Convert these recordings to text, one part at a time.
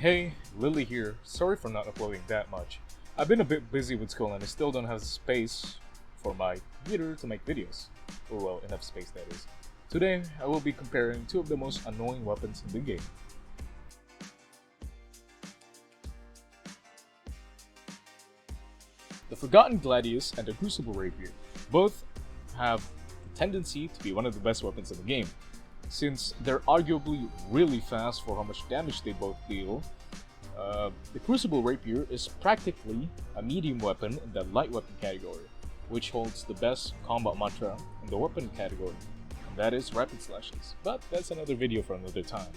Hey, Lily here. Sorry for not uploading that much. I've been a bit busy with school and I still don't have space for my computer to make videos. Or well, enough space that is. Today, I will be comparing two of the most annoying weapons in the game. The Forgotten Gladius and the Crucible Rapier both have the tendency to be one of the best weapons in the game. Since they're arguably really fast for how much damage they both deal, the Crucible Rapier is practically a medium weapon in the light weapon category, which holds the best combat mantra in the weapon category, and that is rapid slashes, but that's another video for another time.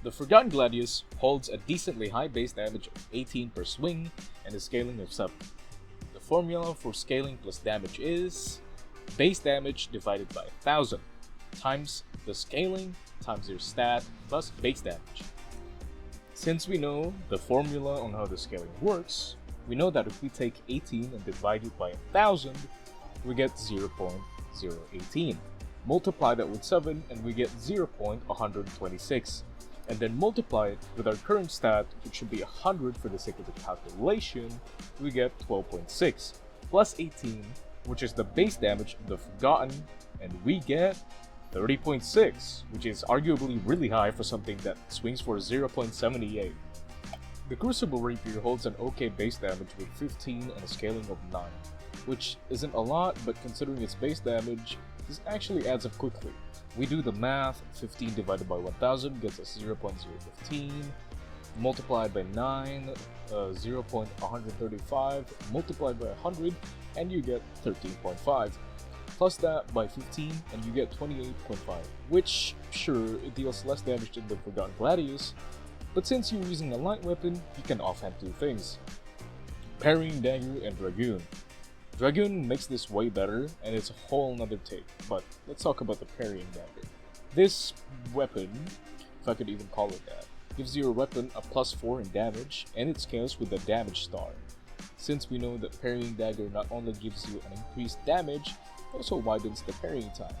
The Forgotten Gladius holds a decently high base damage of 18 per swing and a scaling of 7. The formula for scaling plus damage is base damage divided by 1000 times the scaling times your stat plus base damage. Since we know the formula on how the scaling works, we know that if we take 18 and divide it by 1000, we get 0.018. Multiply that with 7 and we get 0.126. And then multiply it with our current stat, which should be 100 for the sake of the calculation, we get 12.6 plus 18, which is the base damage of the Forgotten, and we get 30.6, which is arguably really high for something that swings for 0.78. The Crucible Rapier holds an okay base damage with 15 and a scaling of 9, which isn't a lot, but considering its base damage, this actually adds up quickly. We do the math, 15 divided by 1000 gets us 0.015, multiplied by 9, 0.135, multiplied by 100, and you get 13.5. Plus that by 15, and you get 28.5, which, sure, it deals less damage than the Forgotten Gladius, but since you're using a light weapon, you can offhand two things: Parrying Dagger and Dragoon. Dragoon makes this way better, and it's a whole nother take, but let's talk about the Parrying Dagger. This weapon, if I could even call it that, gives your weapon a +4 in damage, and it scales with the damage star. Since we know that Parrying Dagger not only gives you an increased damage, it also widens the parrying time.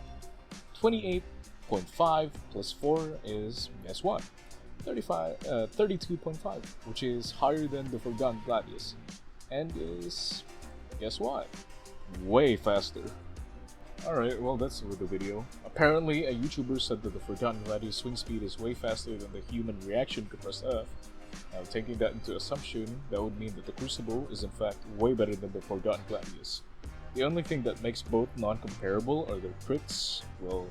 28.5 plus 4 is, guess what? 32.5, which is higher than the Forgotten Gladius, and is, guess what? Way faster. Alright, well that's for the video. Apparently, a YouTuber said that the Forgotten Gladius swing speed is way faster than the human reaction to press F. Now, taking that into assumption, that would mean that the Crucible is in fact way better than the Forgotten Gladius. The only thing that makes both non-comparable are their crits. Well,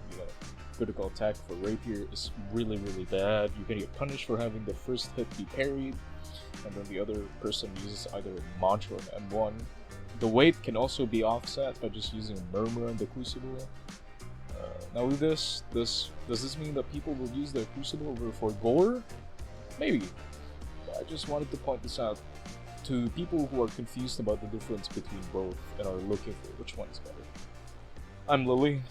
critical attack for Rapier is really bad. You can get punished for having the first hit be parried, and then the other person uses either a mantra or an M1. The weight can also be offset by just using a murmur on the Crucible. Now with this, does this mean that people will use the Crucible over Forgor? Maybe. But I just wanted to point this out to people who are confused about the difference between both and are looking for which one is better. I'm Lily,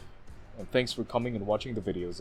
and thanks for coming and watching the videos.